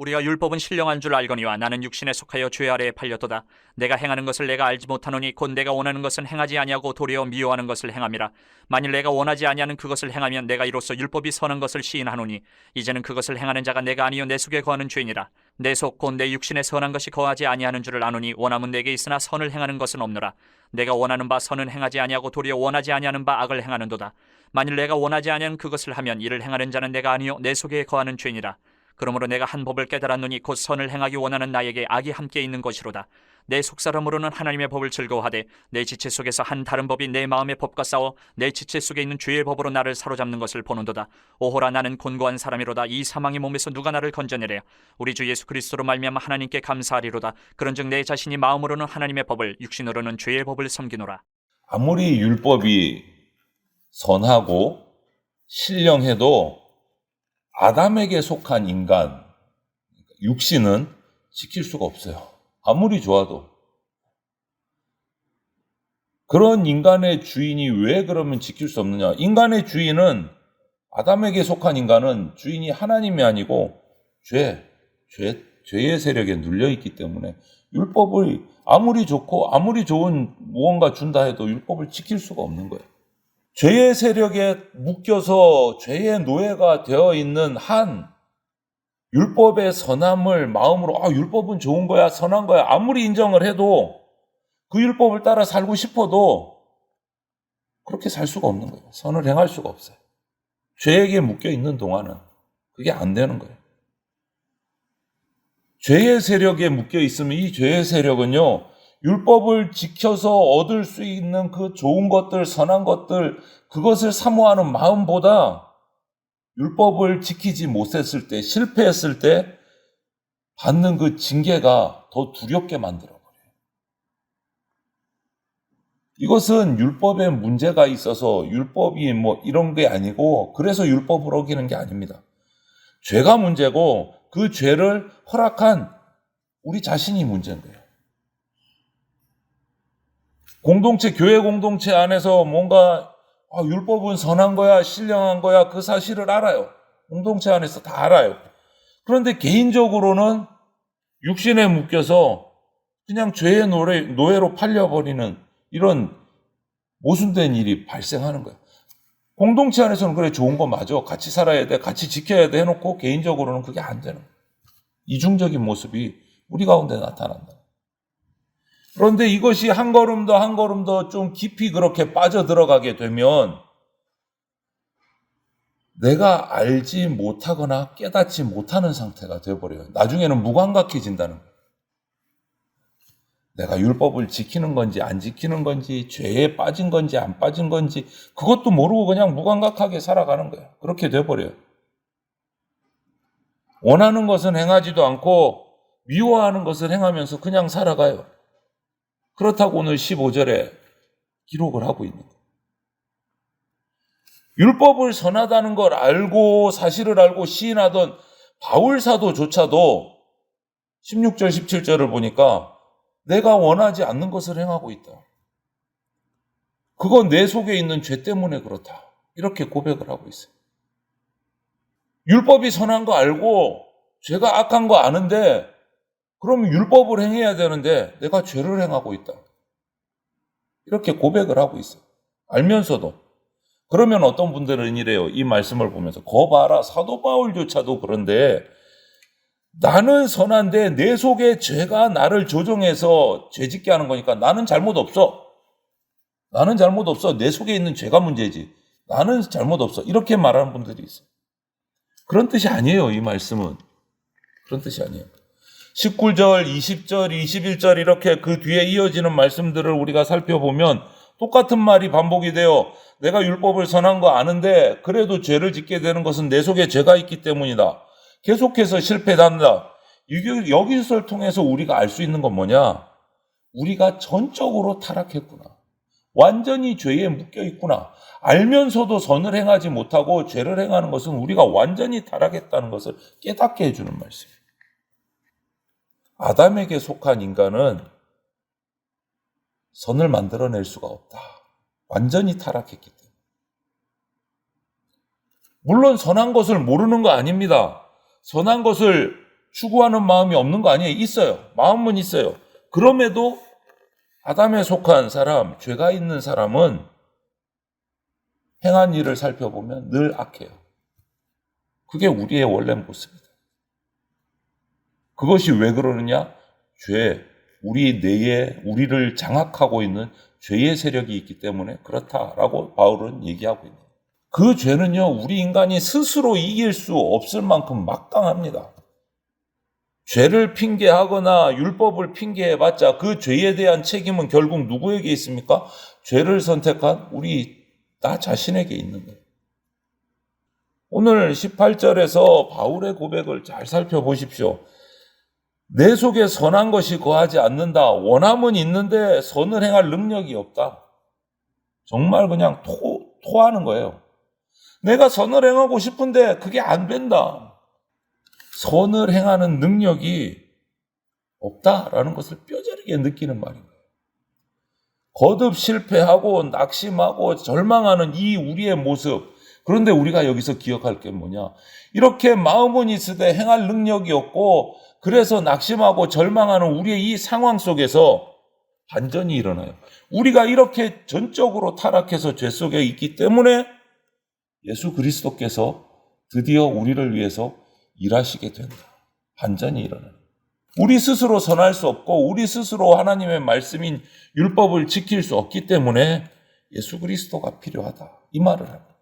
우리가 율법은 신령한 줄 알거니와 나는 육신에 속하여 죄 아래에 팔렸도다. 내가 행하는 것을 내가 알지 못하노니 곧 내가 원하는 것은 행하지 아니하고 도리어 미워하는 것을 행함이라. 만일 내가 원하지 아니하는 그것을 행하면 내가 이로써 율법이 선한 것을 시인하노니 이제는 그것을 행하는 자가 내가 아니요 내 속에 거하는 죄니라. 내 속 곧 내 육신에 선한 것이 거하지 아니하는 줄을 아노니 원함은 내게 있으나 선을 행하는 것은 없노라. 내가 원하는 바 선은 행하지 아니하고 도리어 원하지 아니하는 바 악을 행하는도다. 만일 내가 원하지 아니하는 그것을 하면 이를 행하는 자는 내가 아니요 내 속에 거하는 죄니라. 그러므로 내가 한 법을 깨달았노니 곧 선을 행하기 원하는 나에게 악이 함께 있는 것이로다. 내 속사람으로는 하나님의 법을 즐거워하되 내 지체 속에서 한 다른 법이 내 마음의 법과 싸워 내 지체 속에 있는 죄의 법으로 나를 사로잡는 것을 보는도다. 오호라, 나는 곤고한 사람이로다. 이 사망의 몸에서 누가 나를 건져내랴. 우리 주 예수 그리스도로 말미암아 하나님께 감사하리로다. 그런즉 내 자신이 마음으로는 하나님의 법을, 육신으로는 죄의 법을 섬기노라. 아무리 율법이 선하고 신령해도 아담에게 속한 인간, 육신은 지킬 수가 없어요. 아무리 좋아도. 그런 인간의 주인이 왜 그러면 지킬 수 없느냐? 인간의 주인은, 아담에게 속한 인간은 주인이 하나님이 아니고 죄의 세력에 눌려있기 때문에 율법을 아무리 좋고 아무리 좋은 무언가 준다 해도 율법을 지킬 수가 없는 거예요. 죄의 세력에 묶여서 죄의 노예가 되어 있는 한, 율법의 선함을 마음으로 율법은 좋은 거야, 선한 거야 아무리 인정을 해도 그 율법을 따라 살고 싶어도 그렇게 살 수가 없는 거예요. 선을 행할 수가 없어요. 죄에게 묶여 있는 동안은 그게 안 되는 거예요. 죄의 세력에 묶여 있으면 이 죄의 세력은요, 율법을 지켜서 얻을 수 있는 그 좋은 것들, 선한 것들, 그것을 사모하는 마음보다 율법을 지키지 못했을 때, 실패했을 때 받는 그 징계가 더 두렵게 만들어버려요. 이것은 율법에 문제가 있어서 율법이 이런 게 아니고, 그래서 율법을 어기는 게 아닙니다. 죄가 문제고 그 죄를 허락한 우리 자신이 문제인 거예요. 교회 공동체 안에서 뭔가 율법은 선한 거야, 신령한 거야, 그 사실을 알아요. 공동체 안에서 다 알아요. 그런데 개인적으로는 육신에 묶여서 그냥 죄의 노예로 팔려버리는 이런 모순된 일이 발생하는 거예요. 공동체 안에서는 그래, 좋은 거 맞아, 같이 살아야 돼, 같이 지켜야 돼 해놓고 개인적으로는 그게 안 되는 거예요. 이중적인 모습이 우리 가운데 나타난다. 그런데 이것이 한 걸음 더 좀 깊이 그렇게 빠져들어가게 되면 내가 알지 못하거나 깨닫지 못하는 상태가 되어버려요. 나중에는 무감각해진다는 거예요. 내가 율법을 지키는 건지 안 지키는 건지, 죄에 빠진 건지 안 빠진 건지 그것도 모르고 그냥 무감각하게 살아가는 거예요. 그렇게 되어버려요. 원하는 것은 행하지도 않고 미워하는 것을 행하면서 그냥 살아가요. 그렇다고 오늘 15절에 기록을 하고 있는 거예요. 율법을 선하다는 걸 알고, 사실을 알고 시인하던 바울 사도조차도 16절 17절을 보니까 내가 원하지 않는 것을 행하고 있다. 그건 내 속에 있는 죄 때문에 그렇다. 이렇게 고백을 하고 있어요. 율법이 선한 거 알고 죄가 악한 거 아는데 그럼 율법을 행해야 되는데 내가 죄를 행하고 있다. 이렇게 고백을 하고 있어요. 알면서도. 그러면 어떤 분들은 이래요. 이 말씀을 보면서 거 봐라, 사도 바울조차도 그런데 나는 선한데 내 속에 죄가 나를 조종해서 죄짓게 하는 거니까 나는 잘못 없어. 나는 잘못 없어. 내 속에 있는 죄가 문제지. 나는 잘못 없어. 이렇게 말하는 분들이 있어요. 그런 뜻이 아니에요. 이 말씀은. 그런 뜻이 아니에요. 19절, 20절, 21절 이렇게 그 뒤에 이어지는 말씀들을 우리가 살펴보면 똑같은 말이 반복이 돼요. 내가 율법을 선한 거 아는데 그래도 죄를 짓게 되는 것은 내 속에 죄가 있기 때문이다. 계속해서 실패한다. 여기서를 통해서 우리가 알 수 있는 건 뭐냐? 우리가 전적으로 타락했구나. 완전히 죄에 묶여 있구나. 알면서도 선을 행하지 못하고 죄를 행하는 것은 우리가 완전히 타락했다는 것을 깨닫게 해주는 말씀이에요. 아담에게 속한 인간은 선을 만들어낼 수가 없다. 완전히 타락했기 때문에. 물론 선한 것을 모르는 거 아닙니다. 선한 것을 추구하는 마음이 없는 거 아니에요? 있어요. 마음은 있어요. 그럼에도 아담에 속한 사람, 죄가 있는 사람은 행한 일을 살펴보면 늘 악해요. 그게 우리의 원래 모습이다. 그것이 왜 그러느냐? 죄, 우리 뇌에 우리를 장악하고 있는 죄의 세력이 있기 때문에 그렇다라고 바울은 얘기하고 있는 거예요. 그 죄는요, 우리 인간이 스스로 이길 수 없을 만큼 막강합니다. 죄를 핑계하거나 율법을 핑계해봤자 그 죄에 대한 책임은 결국 누구에게 있습니까? 죄를 선택한 우리 나 자신에게 있는 거예요. 오늘 18절에서 바울의 고백을 잘 살펴보십시오. 내 속에 선한 것이 거하지 않는다. 원함은 있는데 선을 행할 능력이 없다. 정말 그냥 토하는 거예요. 내가 선을 행하고 싶은데 그게 안 된다. 선을 행하는 능력이 없다라는 것을 뼈저리게 느끼는 말인 거예요. 거듭 실패하고 낙심하고 절망하는 이 우리의 모습. 그런데 우리가 여기서 기억할 게 뭐냐? 이렇게 마음은 있으되 행할 능력이 없고 그래서 낙심하고 절망하는 우리의 이 상황 속에서 반전이 일어나요. 우리가 이렇게 전적으로 타락해서 죄 속에 있기 때문에 예수 그리스도께서 드디어 우리를 위해서 일하시게 된다. 반전이 일어나요. 우리 스스로 선할 수 없고 우리 스스로 하나님의 말씀인 율법을 지킬 수 없기 때문에 예수 그리스도가 필요하다. 이 말을 합니다.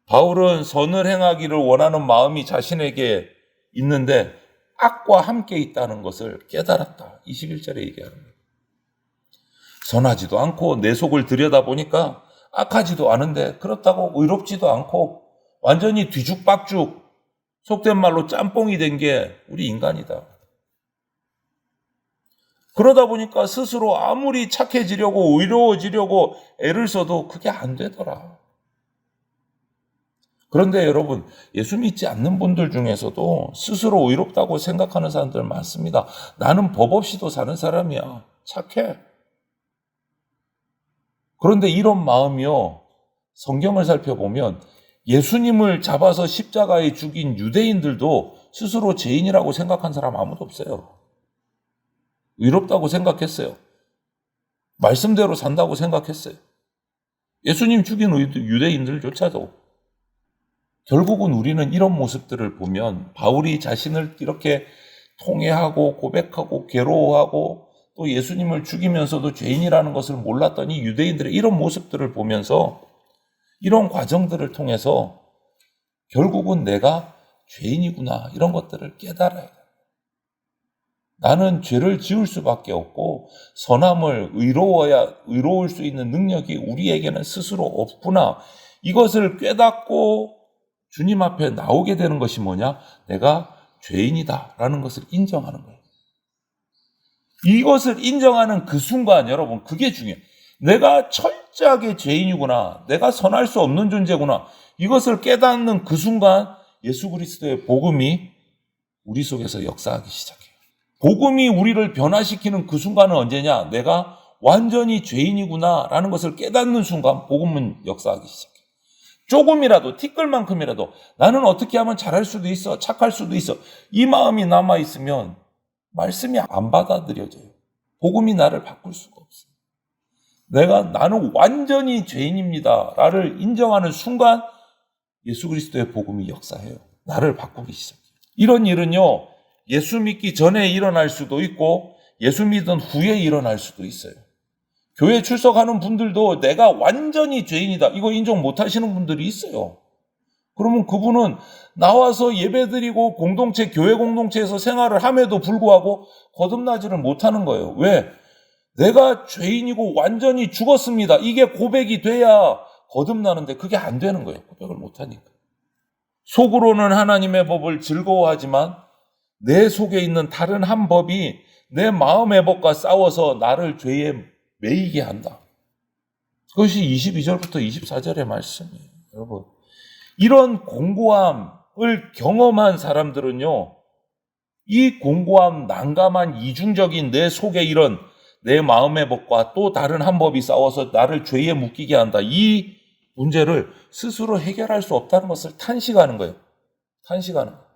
바울은 선을 행하기를 원하는 마음이 자신에게 있는데 악과 함께 있다는 것을 깨달았다. 21절에 얘기하는 거예요. 선하지도 않고 내 속을 들여다보니까 악하지도 않은데 그렇다고 의롭지도 않고 완전히 뒤죽박죽 속된 말로 짬뽕이 된 게 우리 인간이다. 그러다 보니까 스스로 아무리 착해지려고 의로워지려고 애를 써도 그게 안 되더라. 그런데 여러분, 예수 믿지 않는 분들 중에서도 스스로 의롭다고 생각하는 사람들 많습니다. 나는 법 없이도 사는 사람이야. 착해. 그런데 이런 마음이요, 성경을 살펴보면 예수님을 잡아서 십자가에 죽인 유대인들도 스스로 죄인이라고 생각한 사람 아무도 없어요. 의롭다고 생각했어요. 말씀대로 산다고 생각했어요. 예수님 죽인 유대인들조차도. 결국은 우리는 이런 모습들을 보면 바울이 자신을 이렇게 통회하고 고백하고 괴로워하고 또 예수님을 죽이면서도 죄인이라는 것을 몰랐던 이 유대인들의 이런 모습들을 보면서 이런 과정들을 통해서 결국은 내가 죄인이구나 이런 것들을 깨달아야 돼. 나는 죄를 지을 수밖에 없고 선함을 의로울 수 있는 능력이 우리에게는 스스로 없구나. 이것을 깨닫고 주님 앞에 나오게 되는 것이 뭐냐? 내가 죄인이다라는 것을 인정하는 거예요. 이것을 인정하는 그 순간 여러분 그게 중요해요. 내가 철저하게 죄인이구나. 내가 선할 수 없는 존재구나. 이것을 깨닫는 그 순간 예수 그리스도의 복음이 우리 속에서 역사하기 시작해요. 복음이 우리를 변화시키는 그 순간은 언제냐? 내가 완전히 죄인이구나 라는 것을 깨닫는 순간 복음은 역사하기 시작해요. 조금이라도 티끌만큼이라도 나는 어떻게 하면 잘할 수도 있어. 착할 수도 있어. 이 마음이 남아있으면 말씀이 안 받아들여져요. 복음이 나를 바꿀 수가 없어요. 나는 완전히 죄인입니다. 나를 인정하는 순간 예수 그리스도의 복음이 역사해요. 나를 바꾸기 시작해요. 이런 일은요, 예수 믿기 전에 일어날 수도 있고 예수 믿은 후에 일어날 수도 있어요. 교회 출석하는 분들도 내가 완전히 죄인이다. 이거 인정 못 하시는 분들이 있어요. 그러면 그분은 나와서 예배드리고 교회 공동체에서 생활을 함에도 불구하고 거듭나지를 못하는 거예요. 왜? 내가 죄인이고 완전히 죽었습니다. 이게 고백이 돼야 거듭나는데 그게 안 되는 거예요. 고백을 못하니까. 속으로는 하나님의 법을 즐거워하지만 내 속에 있는 다른 한 법이 내 마음의 법과 싸워서 나를 죄에 매이게 한다. 그것이 22절부터 24절의 말씀이에요. 여러분, 이런 공고함을 경험한 사람들은요, 이 공고함, 난감한 이중적인 내 속에 이런 내 마음의 법과 또 다른 한 법이 싸워서 나를 죄에 묶이게 한다. 이 문제를 스스로 해결할 수 없다는 것을 탄식하는 거예요. 탄식하는 거예요.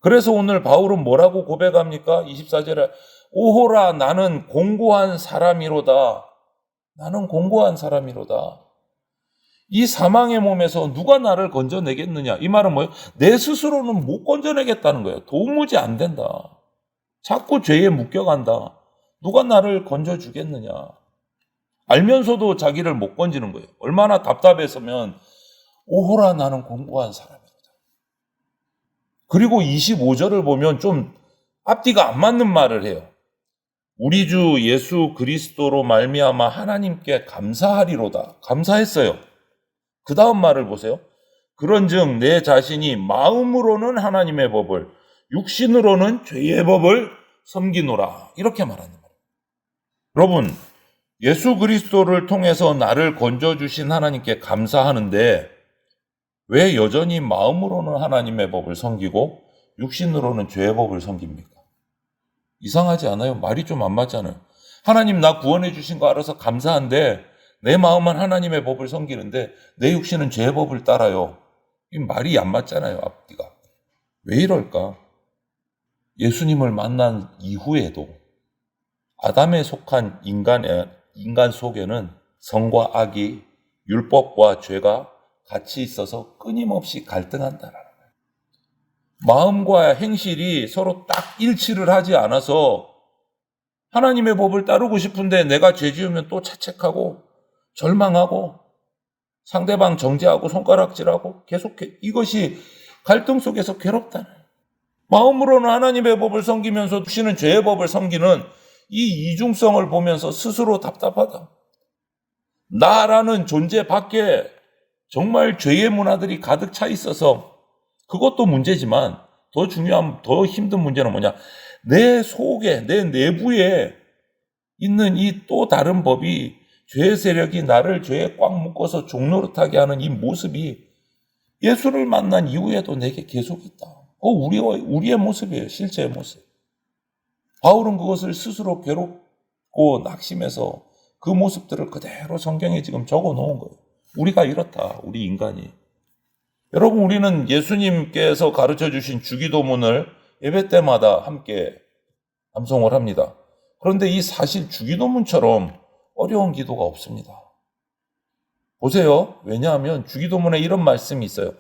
그래서 오늘 바울은 뭐라고 고백합니까? 24절에 오호라 나는 공고한 사람이로다. 나는 공고한 사람이로다. 이 사망의 몸에서 누가 나를 건져내겠느냐? 이 말은 뭐예요? 내 스스로는 못 건져내겠다는 거예요. 도무지 안 된다. 자꾸 죄에 묶여간다. 누가 나를 건져주겠느냐? 알면서도 자기를 못 건지는 거예요. 얼마나 답답했으면 오호라 나는 공고한 사람이로다. 그리고 25절을 보면 좀 앞뒤가 안 맞는 말을 해요. 우리 주 예수 그리스도로 말미암아 하나님께 감사하리로다. 감사했어요. 그 다음 말을 보세요. 그런즉 내 자신이 마음으로는 하나님의 법을, 육신으로는 죄의 법을 섬기노라. 이렇게 말하는 말이에요. 여러분, 예수 그리스도를 통해서 나를 건져주신 하나님께 감사하는데 왜 여전히 마음으로는 하나님의 법을 섬기고 육신으로는 죄의 법을 섬깁니까? 이상하지 않아요? 말이 좀 안 맞잖아요. 하나님 나 구원해 주신 거 알아서 감사한데 내 마음은 하나님의 법을 섬기는데 내 육신은 죄의 법을 따라요. 이 말이 안 맞잖아요, 앞뒤가. 왜 이럴까? 예수님을 만난 이후에도 아담에 속한 인간 속에는 성과 악이, 율법과 죄가 같이 있어서 끊임없이 갈등한다라는 거예요. 마음과 행실이 서로 딱 일치를 하지 않아서 하나님의 법을 따르고 싶은데 내가 죄 지으면 또 자책하고 절망하고 상대방 정죄하고 손가락질하고 계속해. 이것이 갈등 속에서 괴롭다는 거예요. 마음으로는 하나님의 법을 섬기면서 육신은 죄의 법을 섬기는 이 이중성을 보면서 스스로 답답하다. 나라는 존재 밖에 정말 죄의 문화들이 가득 차 있어서 그것도 문제지만 더 중요한, 더 힘든 문제는 뭐냐. 내 속에, 내 내부에 있는 이 또 다른 법이 죄의 세력이 나를 죄에 꽉 묶어서 종노릇하게 하는 이 모습이 예수를 만난 이후에도 내게 계속 있다. 우리의 모습이에요. 실제의 모습. 바울은 그것을 스스로 괴롭고 낙심해서 그 모습들을 그대로 성경에 지금 적어 놓은 거예요. 우리가 이렇다. 우리 인간이. 여러분, 우리는 예수님께서 가르쳐 주신 주기도문을 예배 때마다 함께 암송을 합니다. 그런데 이 사실 주기도문처럼 어려운 기도가 없습니다. 보세요. 왜냐하면 주기도문에 이런 말씀이 있어요.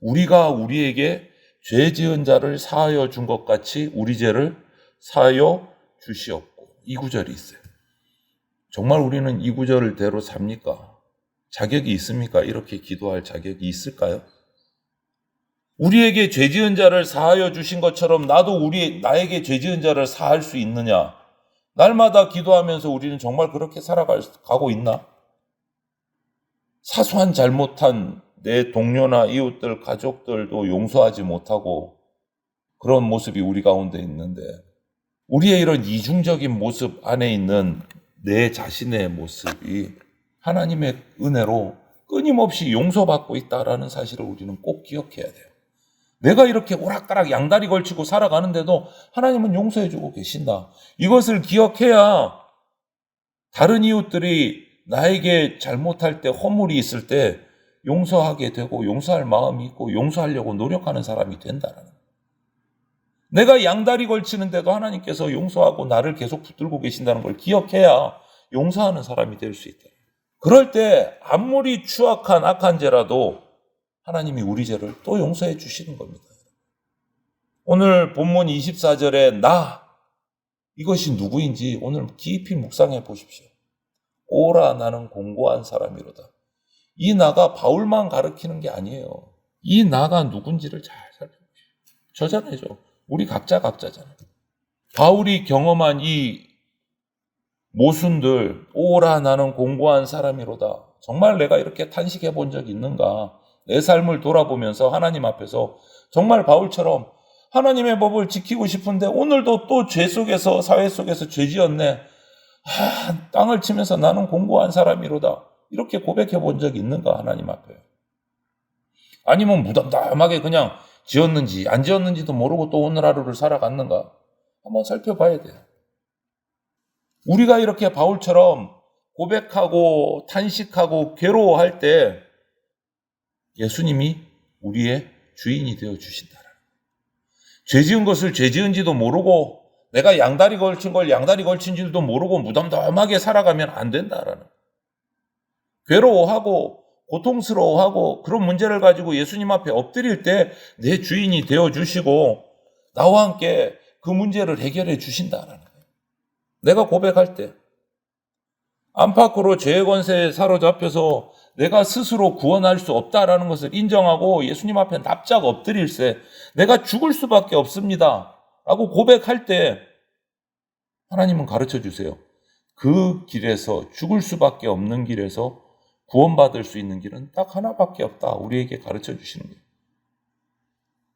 우리가 우리에게 죄 지은 자를 사하여 준 것 같이 우리 죄를 사하여 주시옵고. 이 구절이 있어요. 정말 우리는 이 구절대로 삽니까? 자격이 있습니까? 이렇게 기도할 자격이 있을까요? 우리에게 죄 지은 자를 사하여 주신 것처럼 나도 나에게 죄 지은 자를 사할 수 있느냐? 날마다 기도하면서 우리는 정말 그렇게 살아가고 있나? 사소한 잘못한 내 동료나 이웃들, 가족들도 용서하지 못하고 그런 모습이 우리 가운데 있는데 우리의 이런 이중적인 모습 안에 있는 내 자신의 모습이 하나님의 은혜로 끊임없이 용서받고 있다라는 사실을 우리는 꼭 기억해야 돼요. 내가 이렇게 오락가락 양다리 걸치고 살아가는데도 하나님은 용서해주고 계신다. 이것을 기억해야 다른 이웃들이 나에게 잘못할 때, 허물이 있을 때 용서하게 되고 용서할 마음이 있고 용서하려고 노력하는 사람이 된다는 거예요. 내가 양다리 걸치는데도 하나님께서 용서하고 나를 계속 붙들고 계신다는 걸 기억해야 용서하는 사람이 될 수 있다. 그럴 때 아무리 추악한 악한 죄라도 하나님이 우리 죄를 또 용서해 주시는 겁니다. 오늘 본문 24절에 이것이 누구인지 오늘 깊이 묵상해 보십시오. 오라 나는 공고한 사람이로다. 이 나가 바울만 가르치는 게 아니에요. 이 나가 누군지를 잘 살펴보십시오. 저잖아요. 우리 각자잖아요. 바울이 경험한 이 모순들, 오라 나는 공고한 사람이로다. 정말 내가 이렇게 탄식해 본 적이 있는가? 내 삶을 돌아보면서 하나님 앞에서 정말 바울처럼 하나님의 법을 지키고 싶은데 오늘도 또 죄 속에서, 사회 속에서 죄 지었네. 땅을 치면서 나는 공고한 사람이로다. 이렇게 고백해 본 적이 있는가? 하나님 앞에. 아니면 무덤덤하게 그냥 지었는지 안 지었는지도 모르고 또 오늘 하루를 살아갔는가? 한번 살펴봐야 돼요. 우리가 이렇게 바울처럼 고백하고 탄식하고 괴로워할 때 예수님이 우리의 주인이 되어 주신다. 죄 지은 것을 죄 지은지도 모르고 내가 양다리 걸친 걸 양다리 걸친 줄도 모르고 무덤덤하게 살아가면 안 된다라는. 괴로워하고 고통스러워하고 그런 문제를 가지고 예수님 앞에 엎드릴 때 내 주인이 되어주시고 나와 함께 그 문제를 해결해 주신다라는 거예요. 내가 고백할 때 안팎으로 죄의 권세에 사로잡혀서 내가 스스로 구원할 수 없다라는 것을 인정하고 예수님 앞에 납작 엎드릴세 내가 죽을 수밖에 없습니다 라고 고백할 때 하나님은 가르쳐 주세요. 그 길에서 죽을 수밖에 없는 길에서 구원받을 수 있는 길은 딱 하나밖에 없다. 우리에게 가르쳐 주시는 거예요.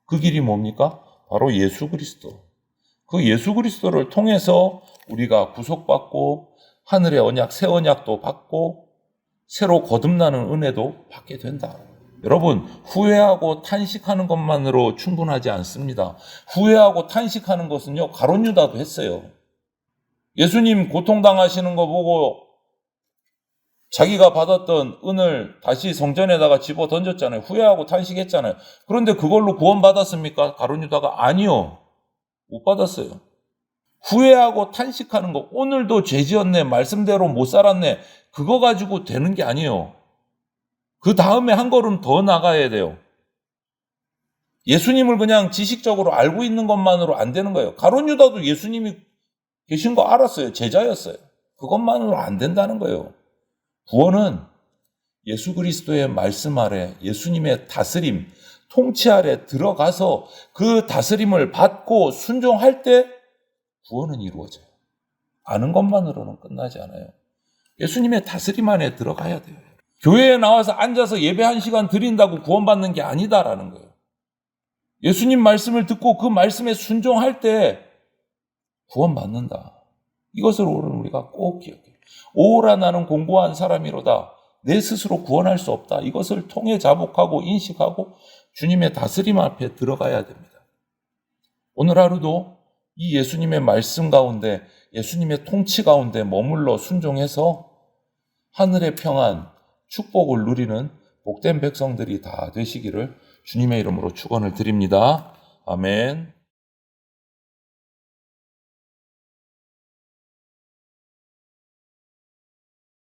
그 길이 뭡니까? 바로 예수 그리스도. 그 예수 그리스도를 통해서 우리가 구속받고 하늘의 언약, 새 언약도 받고 새로 거듭나는 은혜도 받게 된다. 여러분, 후회하고 탄식하는 것만으로 충분하지 않습니다. 후회하고 탄식하는 것은요, 가룟 유다도 했어요. 예수님 고통당하시는 거 보고 자기가 받았던 은을 다시 성전에다가 집어 던졌잖아요. 후회하고 탄식했잖아요. 그런데 그걸로 구원받았습니까? 가룟 유다가 아니요. 못 받았어요. 후회하고 탄식하는 거, 오늘도 죄 지었네, 말씀대로 못 살았네, 그거 가지고 되는 게 아니에요. 그 다음에 한 걸음 더 나가야 돼요. 예수님을 그냥 지식적으로 알고 있는 것만으로 안 되는 거예요. 가룟 유다도 예수님이 계신 거 알았어요. 제자였어요. 그것만으로 안 된다는 거예요. 구원은 예수 그리스도의 말씀 아래, 예수님의 다스림, 통치 아래 들어가서 그 다스림을 받고 순종할 때 구원은 이루어져요. 아는 것만으로는 끝나지 않아요. 예수님의 다스림 안에 들어가야 돼요. 교회에 나와서 앉아서 예배 1시간 드린다고 구원받는 게 아니다라는 거예요. 예수님 말씀을 듣고 그 말씀에 순종할 때 구원받는다. 이것을 오늘 우리가 꼭 기억해요. 오라 나는 공고한 사람이로다. 내 스스로 구원할 수 없다. 이것을 통해 자복하고 인식하고 주님의 다스림 앞에 들어가야 됩니다. 오늘 하루도 이 예수님의 말씀 가운데 예수님의 통치 가운데 머물러 순종해서 하늘의 평안, 축복을 누리는 복된 백성들이 다 되시기를 주님의 이름으로 축원을 드립니다. 아멘.